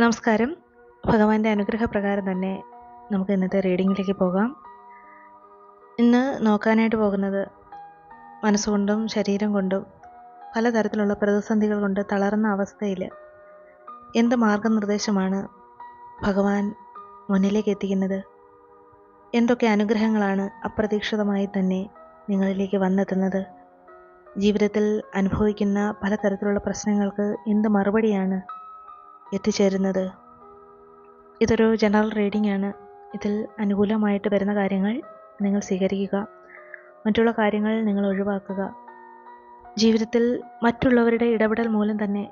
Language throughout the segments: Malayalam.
നമസ്കാരം. ഭഗവാന്റെ അനുഗ്രഹപ്രകാരം തന്നെ നമുക്ക് ഇന്നത്തെ റീഡിങ്ങിലേക്ക് പോകാം. ഇന്ന് നോക്കാനായിട്ട് പോകുന്നത് മനസ്സുകൊണ്ടും ശരീരം കൊണ്ടും പലതരത്തിലുള്ള പ്രതിസന്ധികൾ കൊണ്ട് തളർന്ന അവസ്ഥയിൽ എന്ത് മാർഗനിർദ്ദേശമാണ് ഭഗവാൻ മുന്നിലേക്ക് എത്തിക്കുന്നത്, എന്തൊക്കെ അനുഗ്രഹങ്ങളാണ് അപ്രതീക്ഷിതമായി തന്നെ നിങ്ങളിലേക്ക് വന്നെത്തുന്നത്, ജീവിതത്തിൽ അനുഭവിക്കുന്ന പലതരത്തിലുള്ള പ്രശ്നങ്ങൾക്ക് എന്ത് മറുപടിയാണ് എത്തിച്ചേരുന്നത്. ഇതൊരു ജനറൽ റീഡിംഗ് ആണ്. ഇതിൽ അനുകൂലമായിട്ട് വരുന്ന കാര്യങ്ങൾ നിങ്ങൾ സ്വീകരിക്കുക, മറ്റുള്ള കാര്യങ്ങൾ നിങ്ങൾ ഒഴിവാക്കുക. ജീവിതത്തിൽ മറ്റുള്ളവരുടെ ഇടപെടൽ മൂലം തന്നെ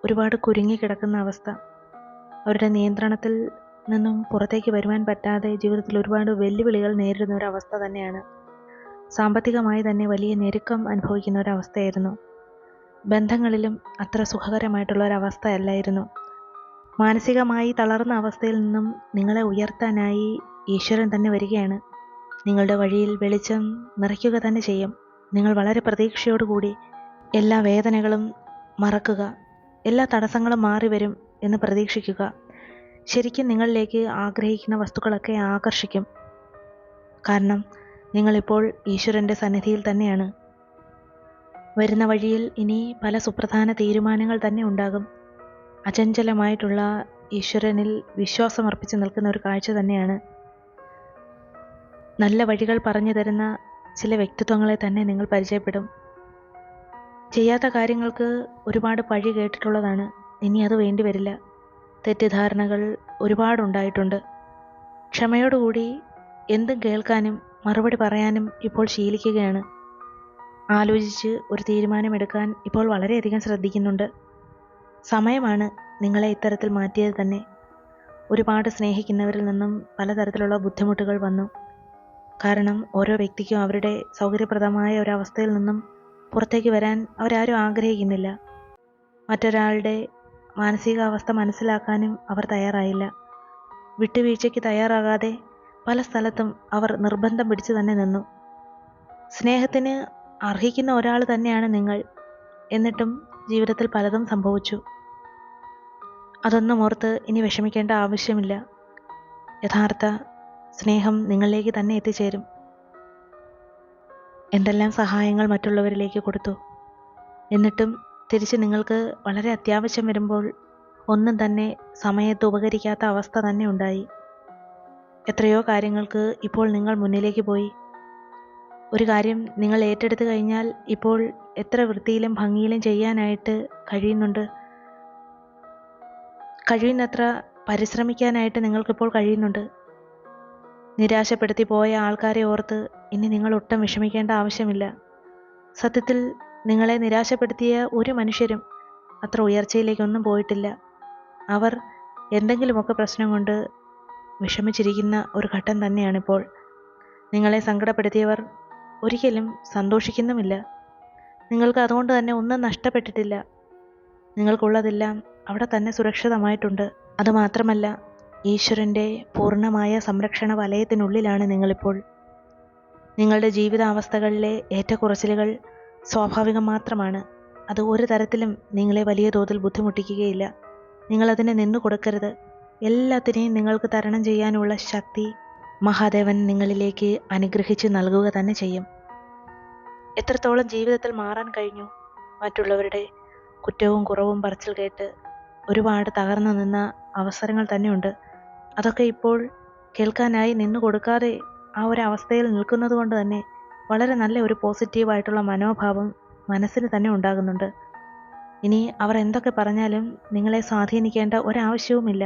ഒരുപാട് കുരുങ്ങിക്കിടക്കുന്ന അവസ്ഥ, അവരുടെ നിയന്ത്രണത്തിൽ നിന്നും പുറത്തേക്ക് വരുവാൻ പറ്റാതെ ജീവിതത്തിൽ ഒരുപാട് വെല്ലുവിളികൾ നേരിടുന്ന ഒരവസ്ഥ തന്നെയാണ്. സാമ്പത്തികമായി തന്നെ വലിയ ഞെരുക്കം അനുഭവിക്കുന്ന ഒരവസ്ഥയായിരുന്നു. ബന്ധങ്ങളിലും അത്ര സുഖകരമായിട്ടുള്ള ഒരവസ്ഥ അല്ലായിരുന്നു. മാനസികമായി തളർന്ന അവസ്ഥയിൽ നിന്നും നിങ്ങളെ ഉയർത്താനായി ഈശ്വരൻ തന്നെ വരികയാണ്. നിങ്ങളുടെ വഴിയിൽ വെളിച്ചം നിറയ്ക്കുക തന്നെ ചെയ്യും. നിങ്ങൾ വളരെ പ്രതീക്ഷയോടുകൂടി എല്ലാ വേദനകളും മറക്കുക, എല്ലാ തടസ്സങ്ങളും മാറി വരും എന്ന് പ്രതീക്ഷിക്കുക. ശരിക്കും നിങ്ങളിലേക്ക് ആഗ്രഹിക്കുന്ന വസ്തുക്കളൊക്കെ ആകർഷിക്കും. കാരണം നിങ്ങളിപ്പോൾ ഈശ്വരൻ്റെ സന്നിധിയിൽ തന്നെയാണ്. വരുന്ന വഴിയിൽ ഇനി പല സുപ്രധാന തീരുമാനങ്ങൾ തന്നെ ഉണ്ടാകും. അചഞ്ചലമായിട്ടുള്ള ഈശ്വരനിൽ വിശ്വാസമർപ്പിച്ച് നിൽക്കുന്ന ഒരു കാഴ്ച തന്നെയാണ്. നല്ല വഴികൾ പറഞ്ഞു തരുന്ന ചില വ്യക്തിത്വങ്ങളെ തന്നെ നിങ്ങൾ പരിചയപ്പെടും. ചെയ്യാത്ത കാര്യങ്ങൾക്ക് ഒരുപാട് പഴി കേട്ടിട്ടുള്ളതാണ്. ഇനി അത് വേണ്ടി വരില്ല. തെറ്റിദ്ധാരണകൾ ഒരുപാടുണ്ടായിട്ടുണ്ട്. ക്ഷമയോടുകൂടി എന്തും കേൾക്കാനും മറുപടി പറയാനും ഇപ്പോൾ ശീലിക്കുകയാണ്. ആലോചിച്ച് ഒരു തീരുമാനമെടുക്കാൻ ഇപ്പോൾ വളരെയധികം ശ്രദ്ധിക്കുന്നുണ്ട്. സമയമാണ് നിങ്ങളെ ഇത്തരത്തിൽ മാറ്റിയത് തന്നെ. ഒരുപാട് സ്നേഹിക്കുന്നവരിൽ നിന്നും പലതരത്തിലുള്ള ബുദ്ധിമുട്ടുകൾ വന്നു. കാരണം ഓരോ വ്യക്തിക്കും അവരുടെ സൗകര്യപ്രദമായ ഒരവസ്ഥയിൽ നിന്നും പുറത്തേക്ക് വരാൻ അവരാരും ആഗ്രഹിക്കുന്നില്ല. മറ്റൊരാളുടെ മാനസികാവസ്ഥ മനസ്സിലാക്കാനും അവർ തയ്യാറായില്ല. വിട്ടുവീഴ്ചയ്ക്ക് തയ്യാറാകാതെ പല സ്ഥലത്തും അവർ നിർബന്ധം പിടിച്ചു തന്നെ നിന്നു. സ്നേഹത്തിന് അർഹിക്കുന്ന ഒരാൾ തന്നെയാണ് നിങ്ങൾ. എന്നിട്ടും ജീവിതത്തിൽ പലതും സംഭവിച്ചു. അതൊന്നും ഓർത്ത് ഇനി വിഷമിക്കേണ്ട ആവശ്യമില്ല. യഥാർത്ഥ സ്നേഹം നിങ്ങളിലേക്ക് തന്നെ എത്തിച്ചേരും. എന്തെല്ലാം സഹായങ്ങൾ മറ്റുള്ളവരിലേക്ക് കൊടുത്തു, എന്നിട്ടും തിരിച്ച് നിങ്ങൾക്ക് വളരെ അത്യാവശ്യം വരുമ്പോൾ ഒന്നും തന്നെ സമയത്ത് ഉപകരിക്കാത്ത അവസ്ഥ തന്നെ ഉണ്ടായി. എത്രയോ കാര്യങ്ങൾക്ക് ഇപ്പോൾ നിങ്ങൾ മുന്നിലേക്ക് പോയി. ഒരു കാര്യം നിങ്ങൾ ഏറ്റെടുത്ത് കഴിഞ്ഞാൽ ഇപ്പോൾ എത്ര വൃത്തിയിലും ഭംഗിയിലും ചെയ്യാനായിട്ട് കഴിയുന്നുണ്ട്. കഴിയുന്നത്ര പരിശ്രമിക്കാനായിട്ട് നിങ്ങൾക്കിപ്പോൾ കഴിയുന്നുണ്ട്. നിരാശപ്പെടുത്തി പോയ ആൾക്കാരെ ഓർത്ത് ഇനി നിങ്ങൾ ഒട്ടും വിഷമിക്കേണ്ട ആവശ്യമില്ല. സത്യത്തിൽ നിങ്ങളെ നിരാശപ്പെടുത്തിയ ഒരു മനുഷ്യരും അത്ര ഉയർച്ചയിലേക്കൊന്നും പോയിട്ടില്ല. അവർ എന്തെങ്കിലുമൊക്കെ പ്രശ്നം കൊണ്ട് വിഷമിച്ചിരിക്കുന്ന ഒരു ഘട്ടം തന്നെയാണിപ്പോൾ. നിങ്ങളെ സങ്കടപ്പെടുത്തിയവർ ഒരിക്കലും സന്തോഷിക്കുന്നുമില്ല. നിങ്ങൾക്ക് അതുകൊണ്ട് തന്നെ ഒന്നും നഷ്ടപ്പെട്ടിട്ടില്ല. നിങ്ങൾക്കുള്ളതെല്ലാം അവിടെ തന്നെ സുരക്ഷിതമായിട്ടുണ്ട്. അതുമാത്രമല്ല, ഈശ്വരൻ്റെ പൂർണ്ണമായ സംരക്ഷണ വലയത്തിനുള്ളിലാണ് നിങ്ങളിപ്പോൾ. നിങ്ങളുടെ ജീവിതാവസ്ഥകളിലെ ഏറ്റക്കുറച്ചിലുകൾ സ്വാഭാവികം മാത്രമാണ്. അത് ഒരു തരത്തിലും നിങ്ങളെ വലിയ തോതിൽ ബുദ്ധിമുട്ടിക്കുകയില്ല. നിങ്ങളതിനെ നിന്നു കൊടുക്കരുത്. എല്ലാത്തിനെയും നിങ്ങൾക്ക് തരണം ചെയ്യാനുള്ള ശക്തി മഹാദേവൻ നിങ്ങളിലേക്ക് അനുഗ്രഹിച്ച് നൽകുക തന്നെ ചെയ്യും. എത്രത്തോളം ജീവിതത്തിൽ മാറാൻ കഴിഞ്ഞു. മറ്റുള്ളവരുടെ കുറ്റവും കുറവും പറച്ചിൽ കേട്ട് ഒരുപാട് തകർന്നു നിന്ന അവസരങ്ങൾ തന്നെയുണ്ട്. അതൊക്കെ ഇപ്പോൾ കേൾക്കാനായി നിന്നു കൊടുക്കാതെ ആ ഒരു അവസ്ഥയിൽ നിൽക്കുന്നത് കൊണ്ട് തന്നെ വളരെ നല്ല ഒരു പോസിറ്റീവായിട്ടുള്ള മനോഭാവം മനസ്സിന് തന്നെ ഉണ്ടാകുന്നുണ്ട്. ഇനി അവർ എന്തൊക്കെ പറഞ്ഞാലും നിങ്ങളെ സ്വാധീനിക്കേണ്ട ഒരാവശ്യവുമില്ല.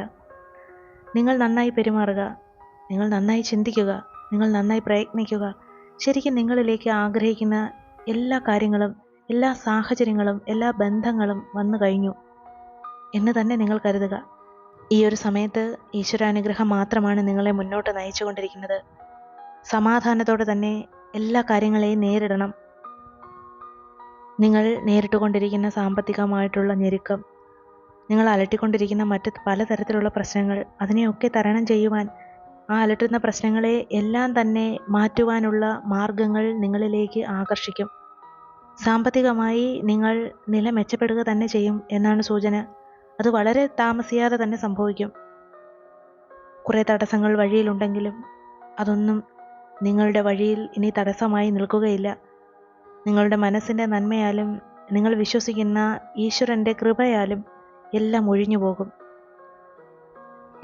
നിങ്ങൾ നന്നായി പെരുമാറുക, നിങ്ങൾ നന്നായി ചിന്തിക്കുക, നിങ്ങൾ നന്നായി പ്രയത്നിക്കുക. ശരിക്കും നിങ്ങളിലേക്ക് ആഗ്രഹിക്കുന്ന എല്ലാ കാര്യങ്ങളും, എല്ലാ സാഹചര്യങ്ങളും, എല്ലാ ബന്ധങ്ങളും വന്നു കഴിഞ്ഞു എന്ന് തന്നെ നിങ്ങൾ കരുതുക. ഈ ഒരു സമയത്ത് ഈശ്വരാനുഗ്രഹം മാത്രമാണ് നിങ്ങളെ മുന്നോട്ട് നയിച്ചുകൊണ്ടിരിക്കുന്നത്. സമാധാനത്തോടെ തന്നെ എല്ലാ കാര്യങ്ങളെയും നേരിടണം. നിങ്ങൾ നേരിട്ടുകൊണ്ടിരിക്കുന്ന സാമ്പത്തികമായിട്ടുള്ള ഞെരുക്കം, നിങ്ങൾ അലട്ടിക്കൊണ്ടിരിക്കുന്ന മറ്റ് പലതരത്തിലുള്ള പ്രശ്നങ്ങൾ, അതിനെയൊക്കെ തരണം ചെയ്യുവാൻ, ആ അലട്ടുന്ന പ്രശ്നങ്ങളെ എല്ലാം തന്നെ മാറ്റുവാനുള്ള മാർഗങ്ങൾ നിങ്ങളിലേക്ക് ആകർഷിക്കും. സാമ്പത്തികമായി നിങ്ങൾ നില മെച്ചപ്പെടുക തന്നെ ചെയ്യും എന്നാണ് സൂചന. അത് വളരെ താമസിയാതെ തന്നെ സംഭവിക്കും. കുറേ തടസ്സങ്ങൾ വഴിയിലുണ്ടെങ്കിലും അതൊന്നും നിങ്ങളുടെ വഴിയിൽ ഇനി തടസ്സമായി നിൽക്കുകയില്ല. നിങ്ങളുടെ മനസ്സിൻ്റെ നന്മയാലും നിങ്ങൾ വിശ്വസിക്കുന്ന ഈശ്വരൻ്റെ കൃപയാലും എല്ലാം ഒഴിഞ്ഞു പോകും.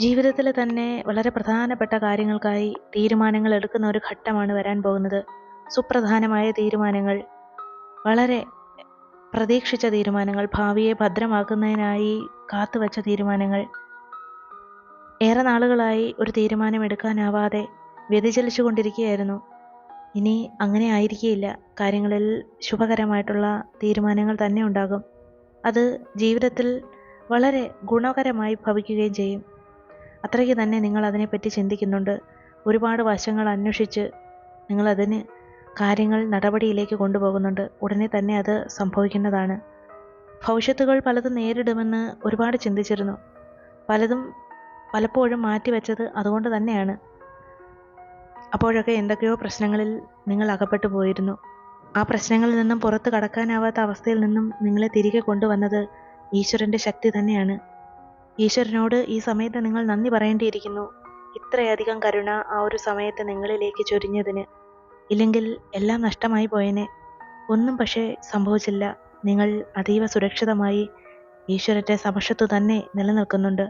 ജീവിതത്തിൽ തന്നെ വളരെ പ്രധാനപ്പെട്ട കാര്യങ്ങൾക്കായി തീരുമാനങ്ങൾ എടുക്കുന്ന ഒരു ഘട്ടമാണ് വരാൻ പോകുന്നത്. സുപ്രധാനമായ തീരുമാനങ്ങൾ, വളരെ പ്രതീക്ഷിച്ച തീരുമാനങ്ങൾ, ഭാവിയെ ഭദ്രമാക്കുന്നതിനായി കാത്തുവച്ച തീരുമാനങ്ങൾ. ഏറെ നാളുകളായി ഒരു തീരുമാനമെടുക്കാനാവാതെ വ്യതിചലിച്ചു കൊണ്ടിരിക്കുകയായിരുന്നു. ഇനി അങ്ങനെ ആയിരിക്കുകയില്ല. കാര്യങ്ങളിൽ ശുഭകരമായിട്ടുള്ള തീരുമാനങ്ങൾ തന്നെ ഉണ്ടാകും. അത് ജീവിതത്തിൽ വളരെ ഗുണകരമായി ഭവിക്കുകയും ചെയ്യും. അത്രയ്ക്ക് തന്നെ നിങ്ങൾ അതിനെപ്പറ്റി ചിന്തിക്കുന്നുണ്ട്. ഒരുപാട് വശങ്ങൾ അന്വേഷിച്ച് നിങ്ങളതിന് കാര്യങ്ങൾ നടപടിയിലേക്ക് കൊണ്ടുപോകുന്നുണ്ട്. ഉടനെ തന്നെ അത് സംഭവിക്കുന്നതാണ്. ഭവിഷ്യത്തുകൾ പലതും നേരിടുമെന്ന് ഒരുപാട് ചിന്തിച്ചിരുന്നു. പലപ്പോഴും മാറ്റിവെച്ചത് അതുകൊണ്ട് തന്നെയാണ്. അപ്പോഴൊക്കെ എന്തൊക്കെയോ പ്രശ്നങ്ങളിൽ നിങ്ങൾ അകപ്പെട്ടു പോയിരുന്നു. ആ പ്രശ്നങ്ങളിൽ നിന്നും പുറത്ത് കടക്കാനാവാത്ത അവസ്ഥയിൽ നിന്നും നിങ്ങളെ തിരികെ കൊണ്ടുവന്നത് ഈശ്വരൻ്റെ ശക്തി തന്നെയാണ്. ഈശ്വരനോട് ഈ സമയത്ത് നിങ്ങൾ നന്ദി പറയേണ്ടിയിരിക്കുന്നു. ഇത്രയധികം കരുണ ആ ഒരു സമയത്ത് നിങ്ങളിലേക്ക് ചൊരിഞ്ഞതിന്. ഇല്ലെങ്കിൽ എല്ലാം നഷ്ടമായി പോയേനെ. ഒന്നും പക്ഷേ സംഭവിച്ചില്ല. നിങ്ങൾ അതീവ സുരക്ഷിതമായി ഈശ്വരൻ്റെ സമക്ഷത്തു തന്നെ നിലനിൽക്കുന്നുണ്ട്.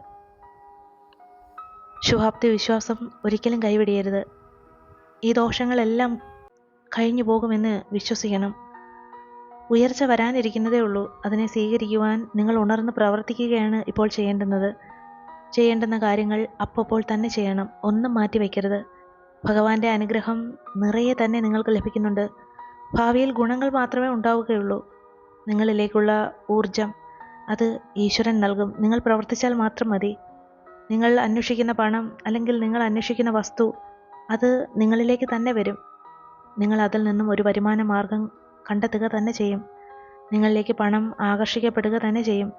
ശുഭാപ്തി വിശ്വാസം ഒരിക്കലും കൈവിടിയരുത്. ഈ ദോഷങ്ങളെല്ലാം കഴിഞ്ഞു പോകുമെന്ന് വിശ്വസിക്കണം. ഉയർച്ച വരാനിരിക്കുന്നതേ ഉള്ളൂ. അതിനെ സ്വീകരിക്കുവാൻ നിങ്ങൾ ഉണർന്ന് പ്രവർത്തിക്കുകയാണ് ഇപ്പോൾ ചെയ്യേണ്ടുന്ന കാര്യങ്ങൾ അപ്പോൾ തന്നെ ചെയ്യണം. ഒന്നും മാറ്റിവെക്കരുത്. ഭഗവാന്റെ അനുഗ്രഹം നിറയെ തന്നെ നിങ്ങൾക്ക് ലഭിക്കുന്നുണ്ട്. ഭാവിയിൽ ഗുണങ്ങൾ മാത്രമേ ഉണ്ടാവുകയുള്ളൂ. നിങ്ങളിലേക്കുള്ള ഊർജം അത് ഈശ്വരൻ നൽകും. നിങ്ങൾ പ്രവർത്തിച്ചാൽ മാത്രം മതി. നിങ്ങൾ അന്വേഷിക്കുന്ന പണം അല്ലെങ്കിൽ നിങ്ങൾ അന്വേഷിക്കുന്ന വസ്തു അത് നിങ്ങളിലേക്ക് തന്നെ വരും. നിങ്ങൾ അതിൽ നിന്നും ഒരു വരുമാന മാർഗം കണ്ടെത്തുക തന്നെ ചെയ്യും. നിങ്ങളിലേക്ക് പണം ആകർഷിക്കപ്പെടുക തന്നെ ചെയ്യും.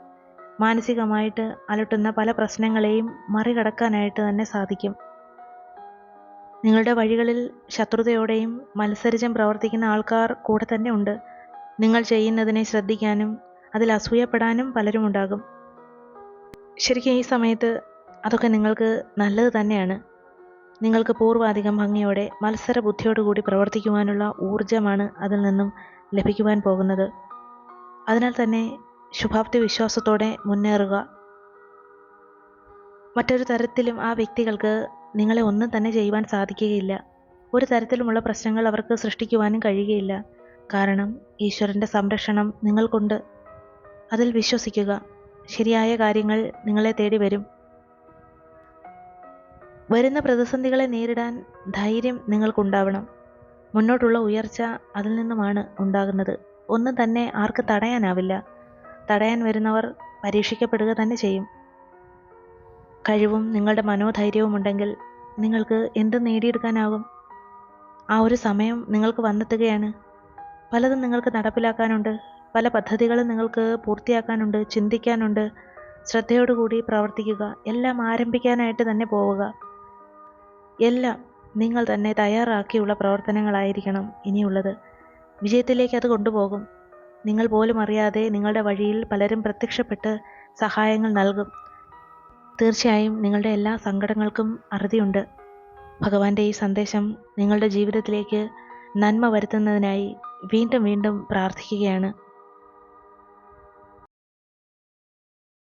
മാനസികമായിട്ട് അലട്ടുന്ന പല പ്രശ്നങ്ങളെയും മറികടക്കാനായിട്ട് തന്നെ സാധിക്കും. നിങ്ങളുടെ വഴികളിൽ ശത്രുതയോടെയും മത്സരിച്ചും പ്രവർത്തിക്കുന്ന ആൾക്കാർ കൂടെ തന്നെ ഉണ്ട്. നിങ്ങൾ ചെയ്യുന്നതിനെ ശ്രദ്ധിക്കാനും അതിൽ അസൂയപ്പെടാനും പലരും ഉണ്ടാകും. ശരിക്കും ഈ സമയത്ത് അതൊക്കെ നിങ്ങൾക്ക് നല്ലത് തന്നെയാണ്. നിങ്ങൾക്ക് പൂർവാധികം ഭംഗിയോടെ മത്സര ബുദ്ധിയോടുകൂടി പ്രവർത്തിക്കുവാനുള്ള ഊർജമാണ് അതിൽ നിന്നും ലഭിക്കുവാൻ പോകുന്നത്. അതിനാൽ തന്നെ ശുഭാപ്തി വിശ്വാസത്തോടെ മുന്നേറുക. മറ്റൊരു തരത്തിലും ആ വ്യക്തികൾക്ക് നിങ്ങളെ ഒന്നും തന്നെ ചെയ്യുവാൻ സാധിക്കുകയില്ല. ഒരു തരത്തിലുമുള്ള പ്രശ്നങ്ങൾ അവർക്ക് സൃഷ്ടിക്കുവാനും കഴിയുകയില്ല. കാരണം ഈശ്വരൻ്റെ സംരക്ഷണം നിങ്ങൾക്കുണ്ട്. അതിൽ വിശ്വസിക്കുക. ശരിയായ കാര്യങ്ങൾ നിങ്ങളെ തേടി വരും. വരുന്ന പ്രതിസന്ധികളെ നേരിടാൻ ധൈര്യം നിങ്ങൾക്കുണ്ടാവണം. മുന്നോട്ടുള്ള ഉയർച്ച അതിൽ നിന്നുമാണ് ഉണ്ടാകുന്നത്. ഒന്നും തന്നെ ആർക്ക് തടയാനാവില്ല. തടയാൻ വരുന്നവർ പരീക്ഷിക്കപ്പെടുക തന്നെ ചെയ്യും. കഴിവും നിങ്ങളുടെ മനോധൈര്യവും ഉണ്ടെങ്കിൽ നിങ്ങൾക്ക് എന്തും നേടിയെടുക്കാനാകും. ആ ഒരു സമയം നിങ്ങൾക്ക് വന്നെത്തുകയാണ്. പലതും നിങ്ങൾക്ക് നടപ്പിലാക്കാനുണ്ട്. പല പദ്ധതികളും നിങ്ങൾക്ക് പൂർത്തിയാക്കാനുണ്ട്, ചിന്തിക്കാനുണ്ട്. ശ്രദ്ധയോടുകൂടി പ്രവർത്തിക്കുക. എല്ലാം ആരംഭിക്കാനായിട്ട് തന്നെ പോവുക. എല്ലാം നിങ്ങൾ തന്നെ തയ്യാറാക്കിയുള്ള പ്രവർത്തനങ്ങളായിരിക്കണം ഇനിയുള്ളത്. വിജയത്തിലേക്ക് അത് കൊണ്ടുപോകും. നിങ്ങൾ പോലും അറിയാതെ നിങ്ങളുടെ വഴിയിൽ പലരും പ്രത്യക്ഷപ്പെട്ട് സഹായങ്ങൾ നൽകും. തീർച്ചയായും നിങ്ങളുടെ എല്ലാ സങ്കടങ്ങൾക്കും അറുതിയുണ്ട്. ഭഗവാന്റെ ഈ സന്ദേശം നിങ്ങളുടെ ജീവിതത്തിലേക്ക് നന്മ വരുത്തുന്നതിനായി വീണ്ടും വീണ്ടും പ്രാർത്ഥിക്കുകയാണ്.